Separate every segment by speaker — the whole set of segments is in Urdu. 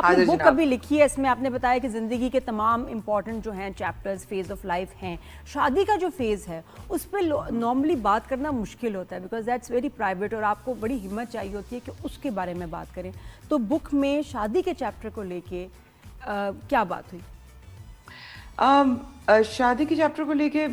Speaker 1: آپ نے بک کبھی لکھی ہے، اس میں آپ نے بتایا کہ زندگی کے تمام امپورٹنٹ جو ہیں چیپٹرز فیز آف لائف ہیں، شادی کا جو فیز ہے اس پہ نارملی بات کرنا مشکل ہوتا ہے بیکاز دیٹس ویری پرائیویٹ، اور آپ کو بڑی ہمت چاہیے ہوتی ہے کہ اس کے بارے میں بات کریں. تو بک میں شادی کے چیپٹر کو لے کے کیا بات ہوئی؟
Speaker 2: شادی کے چیپٹر کو لے کے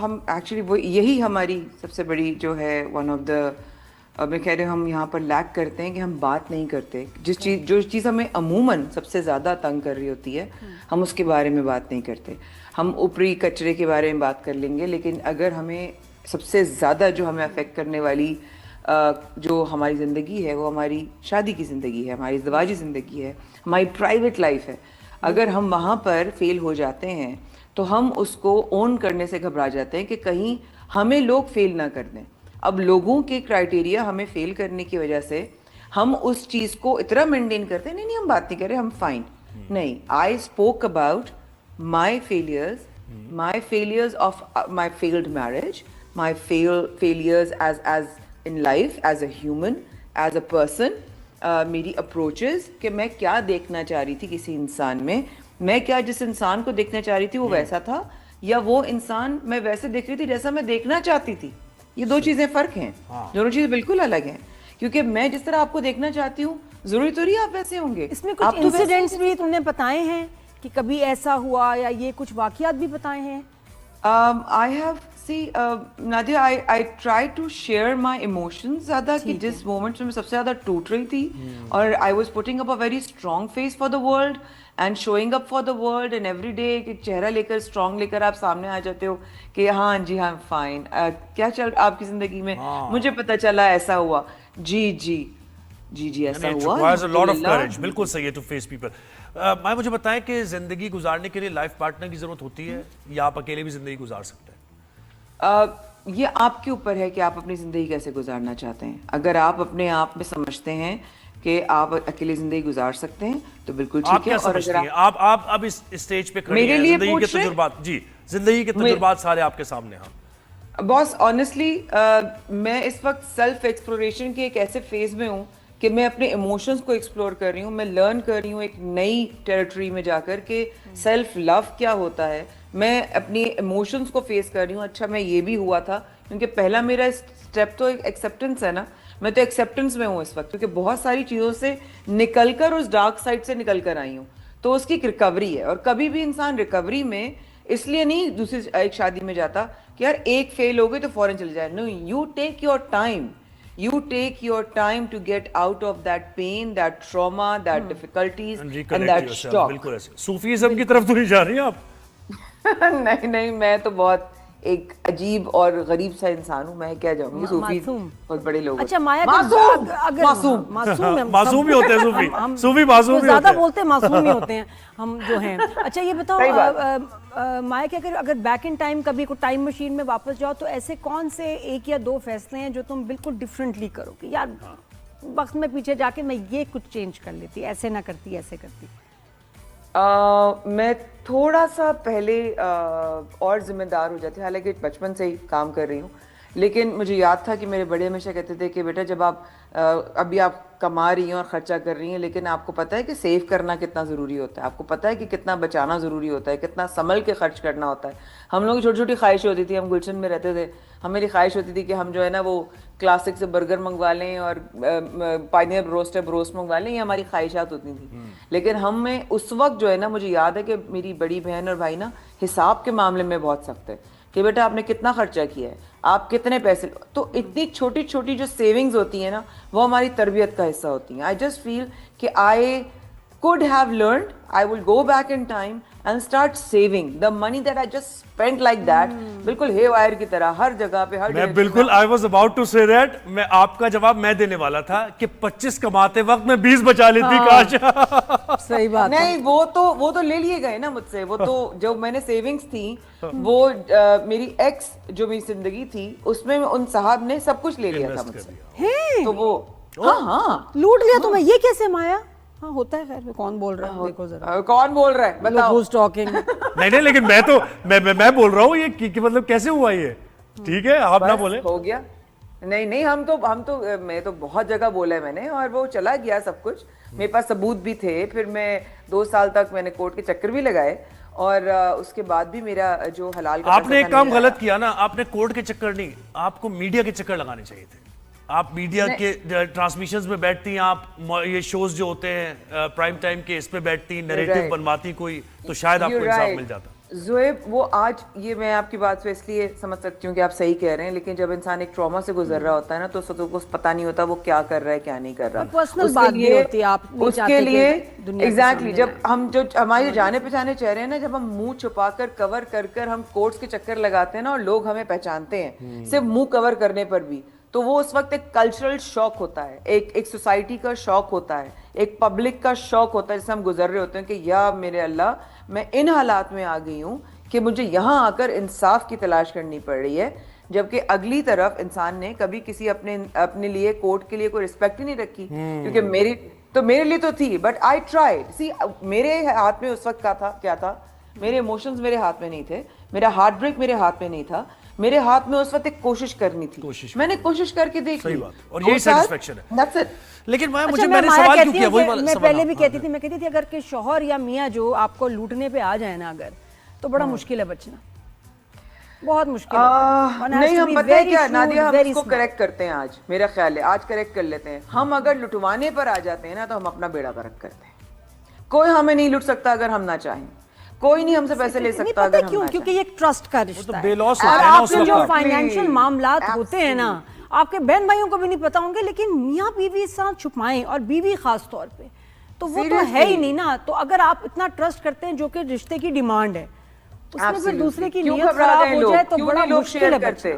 Speaker 2: ہم ایکچولی وہ یہی ہماری سب سے بڑی جو ہے ون آف دا میں کہہ رہے ہم یہاں پر لیک کرتے ہیں کہ ہم بات نہیں کرتے. جو چیز ہمیں عموماً سب سے زیادہ تنگ کر رہی ہوتی ہے ہم اس کے بارے میں بات نہیں کرتے. ہم اوپری کچرے کے بارے میں بات کر لیں گے، لیکن اگر ہمیں سب سے زیادہ جو ہمیں افیکٹ کرنے والی جو ہماری زندگی ہے وہ ہماری شادی کی زندگی ہے، ہماری ازدواجی زندگی ہے، ہماری پرائیویٹ لائف ہے. اگر ہم وہاں پر فیل ہو جاتے ہیں تو ہم اس کو اون کرنے سے گھبرا جاتے ہیں کہ کہیں ہمیں لوگ فیل نہ کر دیں. اب لوگوں کے کرائٹیریا ہمیں فیل کرنے کی وجہ سے ہم اس چیز کو اتنا مینٹین کرتے ہیں، نہیں ہم بات نہیں کر رہے، ہم فائن. نہیں، I spoke about my failures of my field marriage, my failures as in life, as a human, as a person. میری اپروچز کہ میں کیا دیکھنا چاہ رہی تھی کسی انسان میں کیا جس انسان کو دیکھنا چاہ رہی تھی وہ ویسا تھا، یا وہ انسان میں ویسے دیکھ رہی تھی جیسا میں دیکھنا چاہتی تھی. یہ دو چیزیں فرق ہیں، دونوں چیزیں بالکل الگ ہیں. کیونکہ میں جس طرح آپ کو دیکھنا چاہتی ہوں ضروری تو نہیں آپ ویسے ہوں گے.
Speaker 1: اس میں کچھ انسیڈنٹس بھی تم نے بتائے ہیں کہ کبھی ایسا ہوا، یا یہ کچھ واقعات بھی بتائے ہیں؟
Speaker 2: I have Nadia, I try to share my emotions زیادہ کہ جس مومنٹس میں سب سے زیادہ ٹوٹ رہی تھی اور I was putting up a very strong face for the world and showing up for the world and every day ایک چہرہ لے کر اسٹرانگ لے کر آپ سامنے آ جاتے ہو کہ ہاں جی ہاں فائن، کیا چل آپ کی زندگی میں، مجھے پتا چلا ایسا ہوا، جی ایسا ہوا.
Speaker 3: بالکل صحیح ہے ٹو فیس پیپل. میں مجھے بتائیں کہ زندگی گزارنے کے لیے لائف پارٹنر کی ضرورت ہوتی ہے یا آپ اکیلے بھی زندگی گزار سکتے ہیں؟
Speaker 2: یہ آپ کے اوپر ہے کہ آپ اپنی زندگی کیسے گزارنا چاہتے ہیں. اگر آپ اپنے آپ میں سمجھتے ہیں کہ آپ اکیلے زندگی گزار سکتے ہیں تو بالکل ٹھیک ہے.
Speaker 3: اور اگر آپ اب اس اسٹیج پہ کھڑے ہیں، زندگی کے تجربات، جی زندگی کے تجربات سارے آپ کے سامنے. ہاں
Speaker 2: باس، آنیسٹلی میں اس وقت سیلف ایکسپلوریشن کے ایک ایسے فیز میں ہوں کہ میں اپنے ایموشنز کو ایکسپلور کر رہی ہوں. میں لرن کر رہی ہوں ایک نئی ٹیریٹری میں جا کر کہ سیلف لو کیا ہوتا ہے. میں اپنی ایموشنز کو فیس کر رہی ہوں. اچھا میں یہ بھی ہوا تھا، کیونکہ پہلا میرا اسٹیپ تو ایکسیپٹنس ہے نا. میں تو ایکسیپٹنس میں ہوں اس وقت، کیونکہ بہت ساری چیزوں سے نکل کر اس ڈارک سائڈ سے نکل کر آئی ہوں. تو اس کی ایک ریکوری ہے، اور کبھی بھی انسان ریکوری میں اس لیے نہیں دوسری ایک شادی میں جاتا کہ یار ایک فیل ہو گئی تو فوراً چل جائے. No, you take your time. You take your time to get out of that pain, that trauma, that difficulties and that shock.
Speaker 3: بالکل ایسے صوفیزم کی طرف تو نہیں جا رہی ہیں آپ؟
Speaker 2: نہیں، میں تو بہت ایک عجیب اور غریب سا انسان ہوں. میں کیا جاؤں گی، صوفی بہت بڑے لوگ.
Speaker 1: اچھا مایا،
Speaker 3: معصوم ہی ہوتے ہیں صوفی معصوم ہی
Speaker 1: زیادہ بولتے ہیں، معصوم ہی ہوتے ہیں ہم جو ہیں. اچھا یہ بتاؤ مایا کہ اگر بیک ان ٹائم کبھی کوئی ٹائم مشین میں واپس جاؤ تو ایسے کون سے ایک یا دو فیصلے ہیں جو تم بالکل ڈفرینٹلی کرو کہ یار وقت میں پیچھے جا کے میں یہ کچھ چینج کر لیتی، ایسے نہ کرتی، ایسے کرتی؟
Speaker 2: میں تھوڑا سا پہلے اور ذمہ دار ہو جاتی، حالانکہ بچپن سے ہی کام کر رہی ہوں. لیکن مجھے یاد تھا کہ میرے بڑے ہمیشہ کہتے تھے کہ بیٹا جب آپ ابھی آپ کما رہی ہیں اور خرچہ کر رہی ہیں، لیکن آپ کو پتہ ہے کہ سیو کرنا کتنا ضروری ہوتا ہے، آپ کو پتہ ہے کہ کتنا بچانا ضروری ہوتا ہے، کتنا سنبھل کے خرچ کرنا ہوتا ہے. ہم لوگوں کی چھوٹی چھوٹی خواہش ہوتی تھی، ہم گلشن میں رہتے تھے، ہمیری خواہش ہوتی تھی کہ ہم جو ہے نا وہ کلاسک سے برگر منگوا لیں اور پائنیر بروسٹ منگوا لیں، یہ ہماری خواہشات ہوتی تھیں. لیکن ہم میں اس وقت جو ہے نا، مجھے یاد ہے کہ میری بڑی بہن اور بھائی نا حساب کے معاملے میں بہت سخت ہے کہ بیٹا آپ نے کتنا خرچہ کیا ہے، آپ کتنے پیسے. تو اتنی چھوٹی چھوٹی جو سیونگز ہوتی ہیں نا وہ ہماری تربیت کا حصہ ہوتی ہیں. آئی جسٹ فیل کہ آئی could have learned, I will go back in time and start saving the money that I just spent like that. بالکل ہے وائر کی طرح ہر جگہ پہ ہر.
Speaker 3: میں بالکل I was about to say that. میں آپ کا جواب میں دینے والا تھا کہ 25 کماتے وقت میں 20 بچا لیتی کاش.
Speaker 1: صحیح بات.
Speaker 2: نہیں وہ تو لے لیے گئے نا مجھ سے. وہ تو جو میں نے سیونگز تھی وہ میری ایکس جو میری زندگی تھی اس میں ان صاحب نے سب کچھ لے لیا تھا مجھ سے. تو وہ ہاں
Speaker 1: لوٹ لیا تمہیں. یہ کیسے مایا؟ ہاں ہوتا ہے. خیر کون بول رہا ہے؟ دیکھو ذرا
Speaker 2: کون بول رہا ہے بتاؤ.
Speaker 1: who's talking؟
Speaker 3: نہیں لیکن میں بول رہا ہوں یہ کہ مطلب کیسے ہوا یہ. ٹھیک ہے آپ نہ بولیں.
Speaker 2: ہو گیا. نہیں ہم تو میں تو بہت جگہ بولا ہے میں نے اور وہ چلا گیا سب کچھ. میرے پاس ثبوت بھی تھے. پھر میں 2 سال تک میں نے کورٹ کے چکر بھی لگائے, اور اس کے بعد بھی میرا جو حلال کا
Speaker 3: آپ نے ایک کام غلط کیا نا, آپ نے کورٹ کے چکر نہیں, آپ کو میڈیا کے چکر لگانے چاہیے تھے. آپ میڈیا کے ٹرانسمیشنز میں بیٹھتی ہیں, آپ یہ شوز جو ہوتے ہیں پرائم ٹائم کے اس پہ بیٹھتی ہیں, نیریٹو بنواتی کوئی, تو شاید آپ کو انصاف مل جاتا.
Speaker 2: زویب, وہ آج یہ میں آپ کی بات سے اس لیے سمجھ سکتی ہوں کہ آپ صحیح کہہ رہے ہیں, لیکن جب انسان ایک ٹراما سے گزر رہا ہوتا ہے نا, تو اس کو پتہ نہیں ہوتا وہ کیا کر رہا ہے کیا نہیں کر رہا.
Speaker 1: پرسنل بات بھی ہوتی ہے, آپ نہیں
Speaker 2: اس
Speaker 1: چاہتے
Speaker 2: کے لیے
Speaker 1: دنیا
Speaker 2: ایگزیکٹلی جب ہم جو ہمارے جانے پہچانے چہرے ہیں نا, جب ہم منہ چھپا کر کور کر ہم کورٹس کے چکر لگاتے ہیں نا, اور لوگ ہمیں پہچانتے ہیں صرف منہ کور کرنے پر بھی, تو وہ اس وقت ایک کلچرل شوق ہوتا ہے, ایک سوسائٹی کا شوق ہوتا ہے, ایک پبلک کا شوق ہوتا ہے جس سے ہم گزر رہے ہوتے ہیں کہ یا میرے اللہ, میں ان حالات میں آ گئی ہوں کہ مجھے یہاں آ کر انصاف کی تلاش کرنی پڑ رہی ہے, جبکہ اگلی طرف انسان نے کبھی کسی اپنے لیے کورٹ کے لیے کوئی رسپیکٹ ہی نہیں رکھی, کیونکہ میرے لیے تو تھی, بٹ آئی ٹرائیڈ. سی میرے ہاتھ میں اس وقت کیا تھا, میرے ایموشنز میرے ہاتھ میں نہیں تھے, میرا ہارٹ بریک میرے ہاتھ میں نہیں تھا, میرے ہاتھ میں اس وقت ایک کوشش کرنی تھی, میں نے کوشش کر کے دیکھ لی,
Speaker 3: اور یہی سیٹسفیکشن ہے.
Speaker 2: That's it.
Speaker 3: لیکن میں
Speaker 1: میں
Speaker 3: سوال کیوں کیا,
Speaker 1: میں پہلے بھی کہتی تھی, میں کہتی تھی اگر کہ شوہر یا میاں جو آپ کو لوٹنے پہ آ جائے نا اگر, تو بڑا مشکل ہے بچنا, بہت مشکل ہے.
Speaker 2: نہیں, ہم پتہ ہے کیا نادیہ, ہم اس کو کریکٹ کرتے ہیں آج, میرا خیال ہے آج کریکٹ کر لیتے ہیں. ہم اگر لٹوانے پر آ جاتے ہیں نا, تو ہم اپنا بیڑا غرق کرتے ہیں. کوئی ہمیں نہیں لٹ سکتا اگر ہم نہ چاہیں, کوئی نہیں ہم سے پیسے لے سکتا اگر ہم نہ چاہیں.
Speaker 1: کیونکہ یہ ایک ٹرسٹ کا رشتہ ہے,
Speaker 3: اور
Speaker 1: آپ کے جو فائنینشیل معاملات ہوتے ہیں نا, آپ کے بہن بھائیوں کو بھی نہیں پتا ہوں گے, لیکن میاں بیوی ساتھ چھپائیں, اور بیوی خاص طور پہ, تو وہ تو ہے ہی نہیں نا. تو اگر آپ اتنا ٹرسٹ کرتے ہیں جو کہ رشتے کی ڈیمانڈ ہے, اس میں پھر دوسرے کی نیت خراب ہو جائے تو بڑا مشکل ہے بچنا.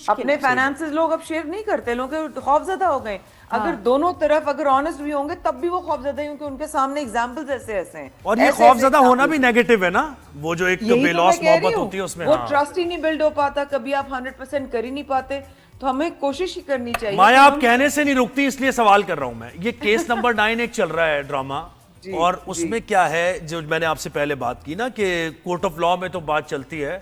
Speaker 2: اپنے فائنانسز لوگ اب شیئر نہیں کرتے, لوگ خوف زدہ ہو گئے. اگر دونوں طرف اگر آنےسٹ بھی ہوں گے تب بھی وہ خوف زدہ ہیں, کیونکہ ان کے سامنے ایگزامپلز ایسے ہیں.
Speaker 3: اور یہ خوف زدہ ہونا بھی نیگیٹو ہے نا, وہ جو ایک بے لوس محبت ہوتی ہے اس میں,
Speaker 2: وہ ٹرسٹ ہی نہیں بلڈ ہو پاتا, کبھی آپ 100% کر ہی نہیں پاتے. تو ہمیں کوشش ہی کرنی چاہیے.
Speaker 3: مایا آپ کہنے سے نہیں رکتی, اس لیے سوال کر رہا ہوں میں. یہ کیس نمبر 9 ایک چل رہا ہے ڈرامہ, اور اس میں کیا ہے, جو میں نے آپ سے پہلے بات کی نا کہ کورٹ آف لا میں تو بات چلتی ہے,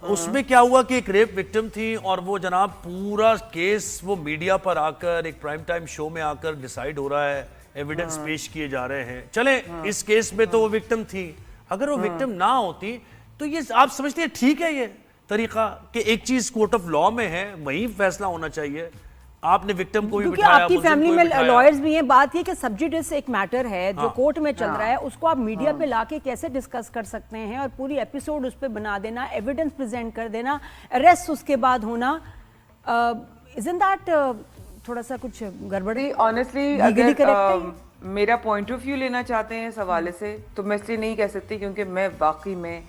Speaker 3: اس میں کیا ہوا کہ ایک ریپ وکٹم تھی, اور وہ جناب پورا کیس وہ میڈیا پر آ کر ایک پرائم ٹائم شو میں آ کر ڈیسائیڈ ہو رہا ہے, ایویڈنس پیش کیے جا رہے ہیں. چلیں اس کیس میں تو وہ وکٹم تھی, اگر وہ وکٹم نہ ہوتی تو یہ آپ سمجھتے ہیں ٹھیک ہے یہ طریقہ کہ ایک چیز کورٹ آف لا میں ہے وہیں فیصلہ ہونا چاہیے, آپ نے وکٹم کو بھی بٹھایا,
Speaker 1: آپ کی فیملی میں لائرز بھی ہیں, بات یہ کہ سبجیڈس ایک میٹر ہے جو کورٹ میں چل رہا ہے, اس کو آپ میڈیا پہ لا کے کیسے ڈسکس کر سکتے ہیں, اور پوری ایپیسوڈ اس پہ بنا دینا, ایویڈنس پریزنٹ کر دینا, اریسٹ اس کے بعد ہونا, isn't that تھوڑا سا کچھ گڑبڑ ہے؟
Speaker 2: آنیسٹلی اگر میرا پوائنٹ آف ویو لینا چاہتے ہیں اس حوالے سے, تو میں اس لیے نہیں کہہ سکتی, کیونکہ میں واقعی میں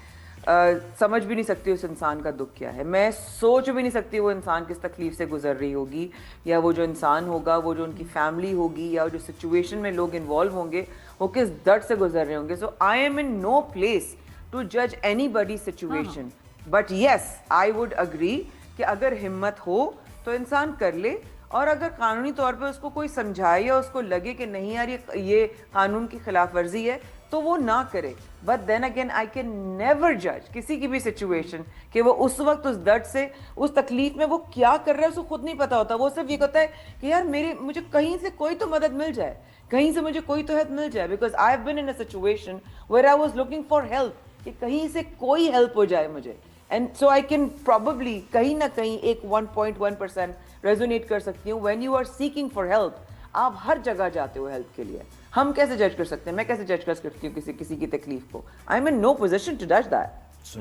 Speaker 2: سمجھ بھی نہیں سکتی اس انسان کا دکھ کیا ہے, میں سوچ بھی نہیں سکتی وہ انسان کس تکلیف سے گزر رہی ہوگی, یا وہ جو انسان ہوگا, وہ جو ان کی فیملی ہوگی, یا جو سچویشن میں لوگ انوالو ہوں گے وہ کس درد سے گزر رہے ہوں گے. So I am in no place to جج anybody situation, but yes I would agree کہ اگر ہمت ہو تو انسان کر لے, اور اگر قانونی طور پہ اس کو کوئی سمجھائے یا اس کو لگے کہ نہیں یار یہ قانون کی خلاف ورزی ہے, تو وہ نہ کرے. But then again I can never جج کسی کی بھی سچویشن کہ وہ اس وقت اس درد سے, اس تکلیف میں وہ کیا کر رہا ہے اس کو خود نہیں پتا ہوتا. وہ صرف یہ کہتا ہے کہ یار مجھے کہیں سے کوئی تو مدد مل جائے, کہیں سے مجھے کوئی تو ہیلپ مل جائے, because I have been in a situation where I was looking for help, کہ کہیں سے کوئی ہیلپ ہو جائے مجھے. And so I can probably کہیں نہ کہیں ایک 1.1% ریزونیٹ کر سکتی ہوں. When you are seeking for help, آپ ہر جگہ جاتے ہو ہیلپ کے لیے. ہم کیسے جج کر سکتے ہیں, میں کیسے جج کر سکتی ہوں کسی کی تکلیف کو. I am in no position to جج دیٹ.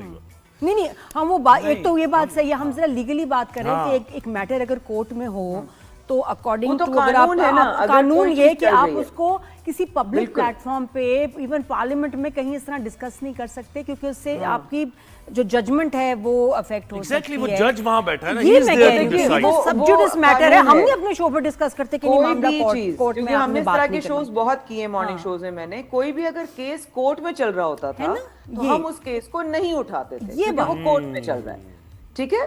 Speaker 1: نہیں ہم وہ ایک تو یہ بات صحیح ہے, ہم ذرا لیگلی بات کریں کہ ایک میٹر اگر کورٹ میں ہو تو اکارڈنگ ٹو قانون یہ کہ آپ اس کو کسی پبلک پلیٹ فارم پہ, ایون پارلیمنٹ میں کہیں اس طرح ڈسکس نہیں کر سکتے, کیونکہ اس سے آپ کی جو ججمنٹ ہے وہ افیکٹ ہو سکتی ہے.
Speaker 3: وہ جج وہاں بیٹھا ہے نا,
Speaker 1: یہ میں کہہ رہی ہوں وہ سبجوڈس میٹر ہے, ہم نہیں اپنے شو پہ ڈسکس کرتے کہ یہ معاملہ کورٹ میں,
Speaker 2: ہم نے اس طرح کے شوز بہت کیے مارننگ شوز میں. میں نے کوئی بھی اگر کیس کورٹ میں چل رہا ہوتا تھا تو ہم اس کیس کو نہیں اٹھاتے تھے, وہ کورٹ میں چل رہا ہے, ٹھیک ہے.